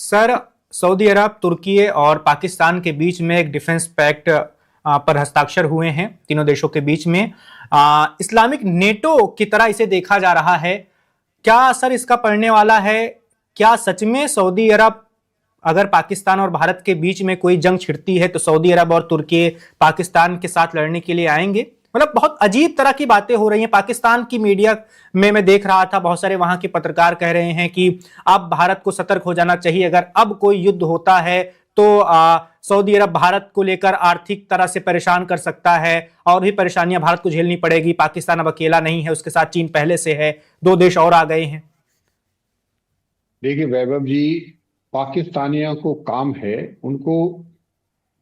Sir, Saudi अरब, तुर्की और पाकिस्तान के बीच में एक डिफेंस पैक्ट पर हस्ताक्षर हुए हैं तीनों देशों के बीच में। इस्लामिक नेटो की तरह इसे देखा जा रहा है। क्या असर इसका पड़ने वाला है? क्या सच में सऊदी अरब, अगर पाकिस्तान और भारत के बीच में कोई जंग छिड़ती है तो सऊदी अरब और तुर्की पाकिस्तान के साथ लड़ने के लिए आएंगे? मतलब बहुत अजीब तरह की बातें हो रही हैं। पाकिस्तान की मीडिया में मैं देख रहा था, बहुत सारे वहां के पत्रकार कह रहे हैं कि अब भारत को सतर्क हो जाना चाहिए। अगर अब कोई युद्ध होता है तो सऊदी अरब भारत को लेकर आर्थिक तरह से परेशान कर सकता है और भी परेशानियां भारत को झेलनी पड़ेगी। पाकिस्तान अब अकेला नहीं है, उसके साथ चीन पहले से है, दो देश और आ गए हैं। देखिए वैभव जी, पाकिस्तानियों को काम है, उनको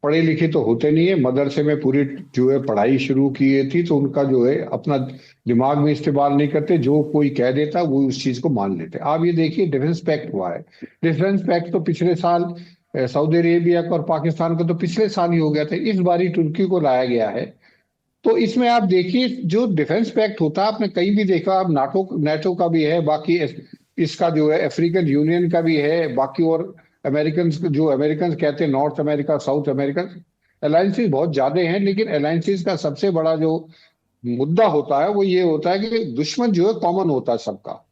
पढ़े लिखे तो होते नहीं है। मदरसे में पूरी जो है पढ़ाई शुरू की थी, तो उनका जो है अपना दिमाग में इस्तेमाल नहीं करते, जो कोई कह देता वो उस चीज को मान लेते। आप ये देखिए, डिफेंस पैक्ट हुआ है। डिफेंस पैक्ट तो पिछले साल सऊदी अरेबिया का और पाकिस्तान का तो पिछले साल ही हो गया था। इस बार ही तुर्की को लाया गया है। तो इसमें आप देखिए, जो डिफेंस पैक्ट होता है आपने कहीं भी देखा, अब नाटो नेटो का भी है, बाकी इसका जो है अफ्रीकन यूनियन का भी है, बाकी और अमेरिकन, जो अमेरिकन कहते हैं north America south America, alliances बहुत ज्यादा हैं। लेकिन अलायंसेस का सबसे बड़ा जो मुद्दा होता है वो ये होता है कि दुश्मन जो है कॉमन होता है सबका।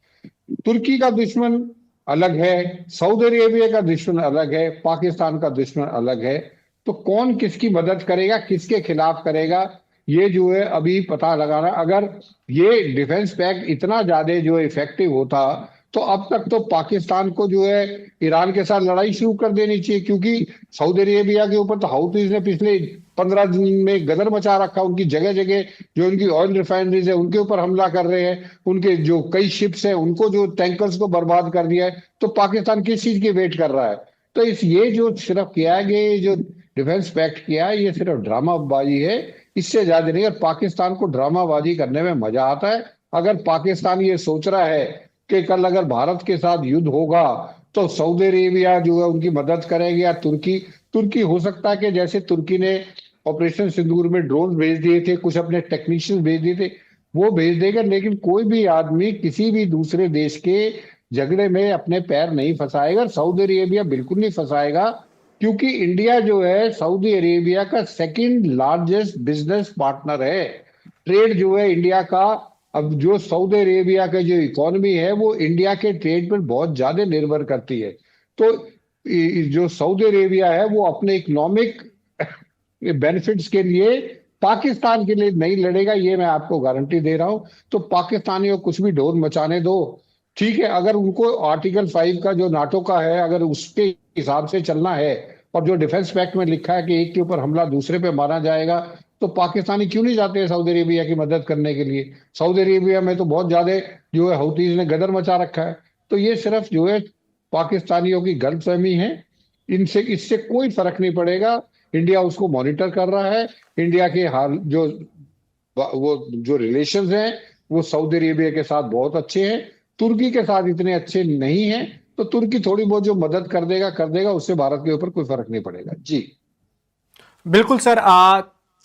तुर्की का दुश्मन अलग है, सऊदी अरेबिया का दुश्मन अलग है, पाकिस्तान का दुश्मन अलग है। तो कौन किसकी मदद करेगा, किसके खिलाफ करेगा, ये जो है अभी पता लगाना। अगर ये डिफेंस पैक्ट इतना ज्यादा जो इफेक्टिव होता तो अब तक तो पाकिस्तान को जो है ईरान के साथ लड़ाई शुरू कर देनी चाहिए, क्योंकि सऊदी अरेबिया के ऊपर तो हाउथीज ने पिछले 15 दिन में गदर मचा रखा। उनकी जगह जगह जो उनकी ऑयल रिफाइनरीज है उनके ऊपर हमला कर रहे हैं, उनके जो कई शिप्स हैं उनको, जो टैंकर्स को बर्बाद कर दिया है। तो पाकिस्तान किस चीज की वेट कर रहा है? तो इस ये जो सिर्फ किया है कि ये जो डिफेंस पैक्ट किया है ये सिर्फ ड्रामाबाजी है, इससे ज्यादा नहीं। और पाकिस्तान को ड्रामाबाजी करने में मजा आता है। अगर पाकिस्तान ये सोच रहा है कि कल अगर भारत के साथ युद्ध होगा तो सऊदी अरेबिया जो है उनकी मदद करेगी, या तुर्की तुर्की हो सकता है कि जैसे तुर्की ने ऑपरेशन सिंदूर में ड्रोन भेज दिए थे, कुछ अपने टेक्नीशियन भेज दिए थे, वो भेज देगा। लेकिन कोई भी आदमी किसी भी दूसरे देश के झगड़े में अपने पैर नहीं फंसाएगा। सऊदी अरेबिया बिल्कुल नहीं फंसाएगा, क्योंकि इंडिया जो है सऊदी अरेबिया का सेकंड लार्जेस्ट बिजनेस पार्टनर है। ट्रेड जो है इंडिया का, अब जो सऊदी अरेबिया का जो इकोनॉमी है वो इंडिया के ट्रेड पर बहुत ज्यादा निर्भर करती है। तो जो सऊदी अरेबिया है वो अपने इकोनॉमिक बेनिफिट्स के लिए पाकिस्तान के लिए नहीं लड़ेगा, ये मैं आपको गारंटी दे रहा हूं। तो पाकिस्तानियों को कुछ भी ढोल मचाने दो, ठीक है। अगर उनको आर्टिकल 5 का जो नाटो का है अगर उसके हिसाब से चलना है, और जो डिफेंस पैक्ट में लिखा है कि एक के ऊपर हमला दूसरे पे मारा जाएगा, तो पाकिस्तानी क्यों नहीं जाते हैं सऊदी अरेबिया की मदद करने के लिए? सऊदी अरेबिया में तो बहुत ज्यादा जो है हouthis ने गदर मचा रखा है। तो ये सिर्फ जो है पाकिस्तानियों की गलतफहमी है, इनसे इससे कोई फर्क नहीं पड़ेगा। इंडिया उसको मॉनिटर कर रहा है। इंडिया के हाल जो वो जो रिलेशंस हैं वो सऊदी अरेबिया के साथ बहुत अच्छे हैं, तुर्की के साथ इतने अच्छे नहीं हैं। तो तुर्की थोड़ी बहुत जो मदद कर देगा, उससे भारत के ऊपर कोई फर्क नहीं पड़ेगा जी। बिल्कुल सर।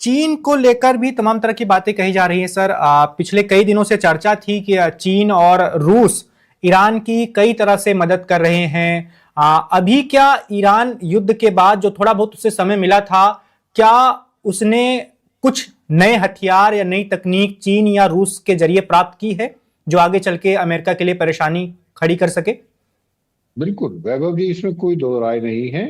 चीन को लेकर भी तमाम तरह की बातें कही जा रही हैं सर। पिछले कई दिनों से चर्चा थी कि चीन और रूस ईरान की कई तरह से मदद कर रहे हैं। अभी क्या ईरान युद्ध के बाद जो थोड़ा बहुत उसे समय मिला था, क्या उसने कुछ नए हथियार या नई तकनीक चीन या रूस के जरिए प्राप्त की है जो आगे चल के अमेरिका के लिए परेशानी खड़ी कर सके? बिल्कुल वैभव जी, इसमें कोई दो राय नहीं है।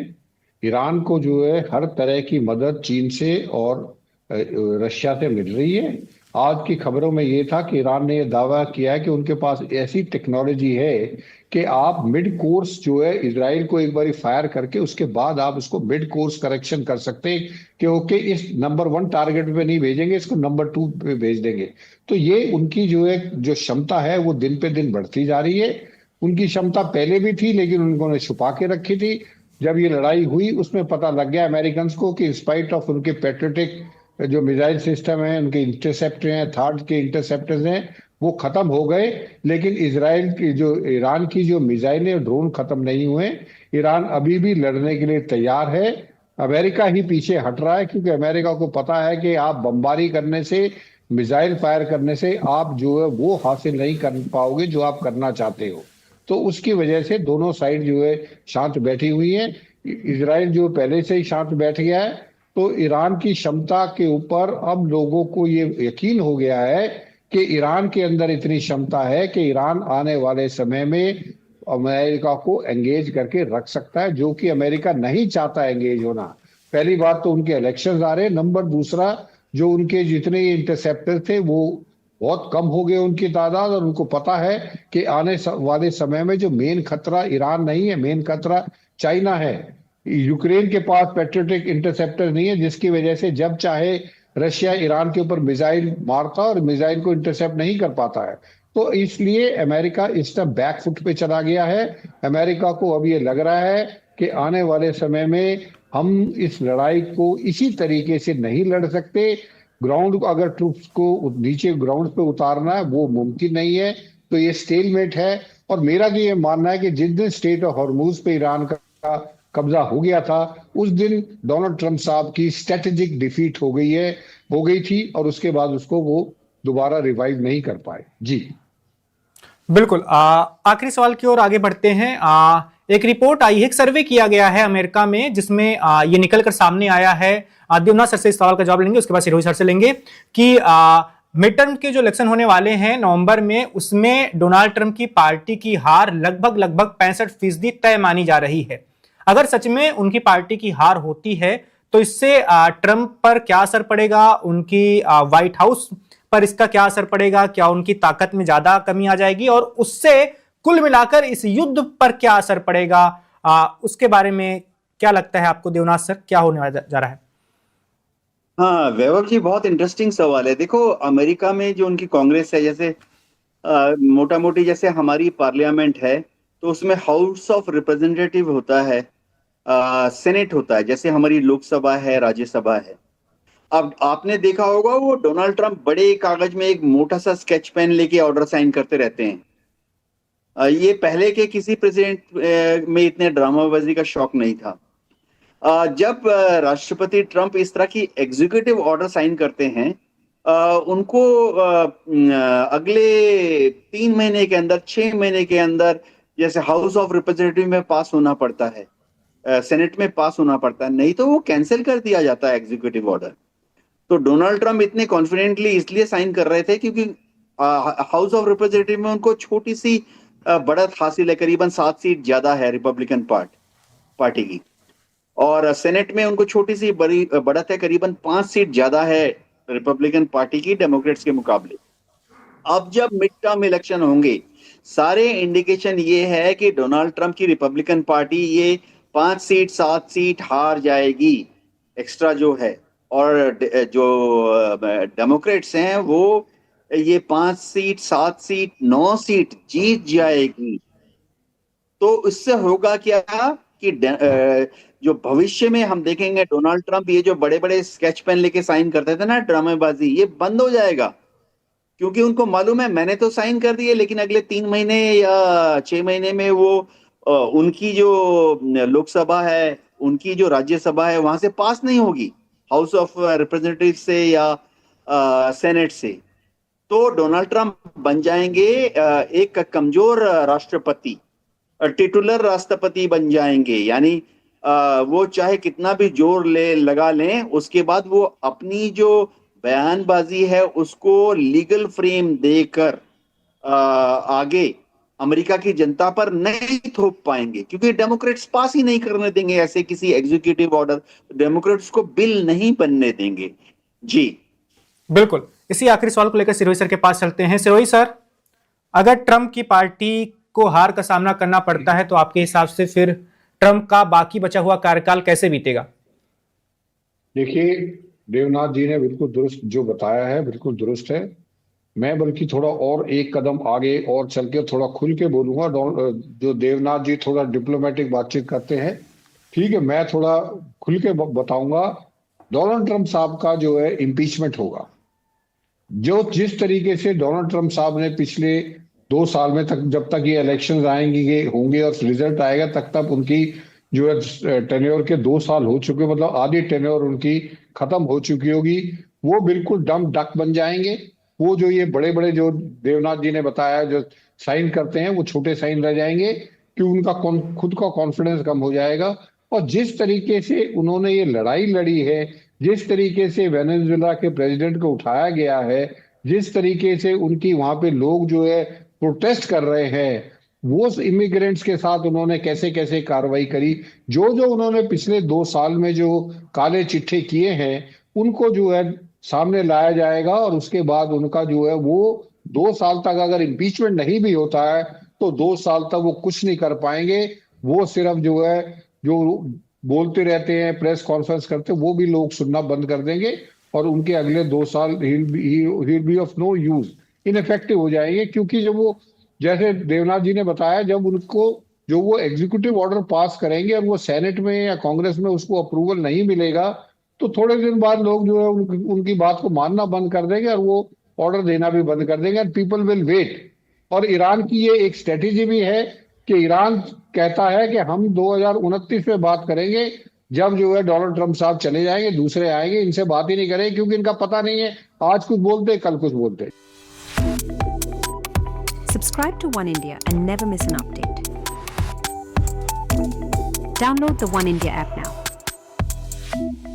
ईरान को जो है हर तरह की मदद चीन से और रशिया से मिल रही है। आज की खबरों में ये था कि ईरान ने यह दावा किया है कि उनके पास ऐसी टेक्नोलॉजी है कि आप मिड कोर्स जो है इजराइल को एक बार फायर करके उसके बाद आप उसको मिड कोर्स करेक्शन कर सकते हैं कि ओके इस नंबर 1 टारगेट पे नहीं भेजेंगे, इसको नंबर 2 पे भेज देंगे। तो ये उनकी जो है जो क्षमता है वो दिन पे दिन बढ़ती जा रही है। उनकी क्षमता पहले भी थी लेकिन उन्होंने छुपा के रखी थी। जब ये लड़ाई हुई उसमें पता लग गया अमेरिकन को कि स्पाइट ऑफ उनके पेट्रियोटिक जो मिसाइल सिस्टम है, उनके इंटरसेप्टर हैं, थर्ड के इंटरसेप्टर्स हैं, वो खत्म हो गए। लेकिन इसराइल की जो ईरान की जो मिसाइल है ड्रोन खत्म नहीं हुए। ईरान अभी भी लड़ने के लिए तैयार है। अमेरिका ही पीछे हट रहा है, क्योंकि अमेरिका को पता है कि आप बमबारी करने से, मिसाइल फायर करने से आप जो है वो हासिल नहीं कर पाओगे जो आप करना चाहते हो। तो उसकी वजह से दोनों साइड जो है शांत बैठी हुई है। इजराइल जो पहले से ही शांत बैठ गया है, तो ईरान की क्षमता के ऊपर अब लोगों को ये यकीन हो गया है कि ईरान के अंदर इतनी क्षमता है कि ईरान आने वाले समय में अमेरिका को एंगेज करके रख सकता है, जो कि अमेरिका नहीं चाहता एंगेज होना। पहली बात तो उनके इलेक्शंस आ रहे हैं, नंबर दूसरा जो उनके जितने इंटरसेप्टर थे वो बहुत कम हो गए उनकी तादाद, और उनको पता है कि आने वाले समय में जो मेन खतरा ईरान नहीं है, मेन खतरा चाइना है। यूक्रेन के पास पेट्रियोटिक इंटरसेप्टर नहीं है, जिसकी वजह से जब चाहे रशिया ईरान के ऊपर मिसाइल मारता और मिसाइल को इंटरसेप्ट नहीं कर पाता है। तो इसलिए अमेरिका इस टाइम बैकफुट पे चला गया है। अमेरिका को अब ये लग रहा है कि आने वाले समय में हम इस लड़ाई को इसी तरीके से नहीं लड़ सकते। ग्राउंड अगर ट्रूप्स को नीचे ग्राउंड पे उतारना है वो मुमकिन नहीं है, तो ये स्टेलमेट है। और मेरा तो ये मानना है कि जिस दिन स्टेट ऑफ हॉर्मूज पे ईरान का कब्जा हो गया था, उस दिन डोनाल्ड ट्रंप साहब की स्ट्रेटेजिक डिफीट हो गई थी, और उसके बाद उसको वो दोबारा रिवाइव नहीं कर पाए। जी बिल्कुल। आखिरी सवाल की ओर आगे बढ़ते हैं। एक रिपोर्ट आई है, एक सर्वे किया गया है अमेरिका में, जिसमें ये निकलकर सामने आया है। देवनाथ सर से इस सवाल का जवाब लेंगे, उसके बाद रोहित सर से लेंगे कि मिड टर्म के जो इलेक्शन होने वाले हैं नवंबर में, उसमें डोनाल्ड ट्रंप की पार्टी की हार लगभग 65% तय मानी जा रही है। अगर सच में उनकी पार्टी की हार होती है तो इससे ट्रंप पर क्या असर पड़ेगा, उनकी व्हाइट हाउस पर इसका क्या असर पड़ेगा, क्या उनकी ताकत में ज्यादा कमी आ जाएगी, और उससे कुल मिलाकर इस युद्ध पर क्या असर पड़ेगा, उसके बारे में क्या लगता है आपको देवनाथ सर, क्या होने जा रहा है? हाँ वैभव जी, बहुत इंटरेस्टिंग सवाल है। देखो, अमेरिका में जो उनकी कांग्रेस है, जैसे मोटा मोटी जैसे हमारी पार्लियामेंट है, तो उसमें हाउस ऑफ रिप्रेजेंटेटिव होता है, सेनेट होता है, जैसे हमारी लोकसभा है, राज्यसभा है। अब आपने देखा होगा वो डोनाल्ड ट्रंप बड़े कागज में एक मोटा सा स्केच पेन लेके ऑर्डर साइन करते रहते हैं। ये पहले के किसी प्रेसिडेंट में इतने ड्रामाबाजी का शौक नहीं था। जब राष्ट्रपति ट्रंप इस तरह की एग्जीक्यूटिव ऑर्डर साइन करते हैं, उनको अगले 3 महीने के अंदर, 6 महीने के अंदर, जैसे हाउस ऑफ रिप्रेजेंटेटिव में पास होना पड़ता है, सेनेट में पास होना पड़ता है, नहीं तो वो कैंसिल कर दिया जाता है एग्जीक्यूटिव ऑर्डर। तो डोनाल्ड ट्रंप इतने कॉन्फिडेंटली इसलिए साइन कर रहे थे क्योंकि हाउस ऑफ रिप्रेजेंटेटिव में उनको छोटी सी बढ़त हासिल है, करीबन 7 सीट ज्यादा है रिपब्लिकन पार्टी की, और सेनेट में उनको छोटी सी बड़ी बढ़त है, करीबन 5 सीट ज्यादा है रिपब्लिकन पार्टी की डेमोक्रेट्स के मुकाबले। अब जब मिड टर्म इलेक्शन होंगे, सारे इंडिकेशन ये है कि डोनाल्ड ट्रंप की रिपब्लिकन पार्टी ये 5 सीट 7 सीट हार जाएगी एक्स्ट्रा जो है, और जो डेमोक्रेट्स हैं वो ये 5 सीट 7 सीट 9 सीट जीत जाएगी। तो इससे होगा क्या कि जो भविष्य में हम देखेंगे डोनाल्ड ट्रंप ये जो बड़े बड़े स्केच पेन लेके साइन करते थे ना, ड्रामेबाजी, ये बंद हो जाएगा, क्योंकि उनको मालूम है मैंने तो साइन कर दिए, लेकिन अगले 3 महीने या 6 महीने में वो उनकी जो लोकसभा है, उनकी जो राज्यसभा है, वहां से पास नहीं होगी, हाउस ऑफ रिप्रेजेंटेटिव से या सेनेट से। तो डोनाल्ड ट्रंप बन जाएंगे एक कमजोर राष्ट्रपति, टिटुलर राष्ट्रपति बन जाएंगे। यानी वो चाहे कितना भी जोर लगा लें, उसके बाद वो अपनी जो बयानबाजी है उसको लीगल फ्रेम देकर आगे अमेरिका की जनता पर नहीं थोप पाएंगे, क्योंकि डेमोक्रेट्स पास ही नहीं करने देंगे ऐसे किसी एग्जीक्यूटिव ऑर्डर, डेमोक्रेट्स को बिल नहीं बनने देंगे। जी बिल्कुल। इसी आखिरी सवाल को लेकर सिरोही सर के पास चलते हैं। सिरोही सर, अगर ट्रंप की पार्टी को हार का सामना करना पड़ता है तो आपके हिसाब से फिर ट्रंप का बाकी बचा हुआ कार्यकाल कैसे बीतेगा? देखिए, देवनाथ जी ने बिल्कुल दुरुस्त जो बताया है, बिल्कुल दुरुस्त है। मैं बल्कि थोड़ा और एक कदम आगे और चल के थोड़ा खुल के बोलूंगा। जो देवनाथ जी थोड़ा डिप्लोमेटिक बातचीत करते हैं, ठीक है, मैं थोड़ा खुल के बताऊंगा। डोनाल्ड ट्रंप साहब का जो है इम्पीचमेंट होगा। जो जिस तरीके से डोनाल्ड ट्रंप साहब ने पिछले 2 साल में तक, जब तक ये इलेक्शन आएंगे होंगे और रिजल्ट आएगा, तक उनकी जो है टेन्योर के 2 साल हो चुके, मतलब आधी टेन्योर उनकी खत्म हो चुकी होगी। वो बिल्कुल डम डक बन जाएंगे। वो जो ये बड़े बड़े जो देवनाथ जी ने बताया, जो साइन करते हैं वो छोटे साइन रह जाएंगे, कि उनका खुद का कॉन्फिडेंस कम हो जाएगा। और जिस तरीके से उन्होंने ये लड़ाई लड़ी है, जिस तरीके से वेनेजुएला के प्रेसिडेंट को उठाया गया है, जिस तरीके से उनकी वहां पे लोग जो है प्रोटेस्ट कर रहे हैं, वो इमिग्रेंट्स के साथ उन्होंने कैसे कैसे कार्रवाई करी, जो जो उन्होंने पिछले 2 साल में जो काले चिट्ठे किए हैं उनको जो है सामने लाया जाएगा। और उसके बाद उनका जो है वो 2 साल तक अगर इम्पीचमेंट नहीं भी होता है तो 2 साल तक वो कुछ नहीं कर पाएंगे। वो सिर्फ जो है जो बोलते रहते हैं, प्रेस कॉन्फ्रेंस करते हैं, वो भी लोग सुनना बंद कर देंगे और उनके अगले 2 साल ही be of no use, ineffective हो जाएंगे। क्योंकि जब वो, जैसे देवनाथ जी ने बताया, जब उनको जो वो एग्जीक्यूटिव ऑर्डर पास करेंगे और वो सेनेट में या कांग्रेस में उसको अप्रूवल नहीं मिलेगा तो थोड़े दिन बाद लोग जो है उनकी बात को मानना बंद कर देंगे और वो ऑर्डर देना भी बंद कर देंगे, एंड पीपल विल वेट। और ईरान की ये एक स्ट्रेटेजी भी है कि ईरान कहता है कि हम 2029 में बात करेंगे, जब जो है डोनाल्ड ट्रंप साहब चले जाएंगे, दूसरे आएंगे, इनसे बात ही नहीं करेंगे, क्योंकि इनका पता नहीं है, आज कुछ बोलते कल कुछ बोलते। Subscribe to One India and never miss an update. Download the One India app now.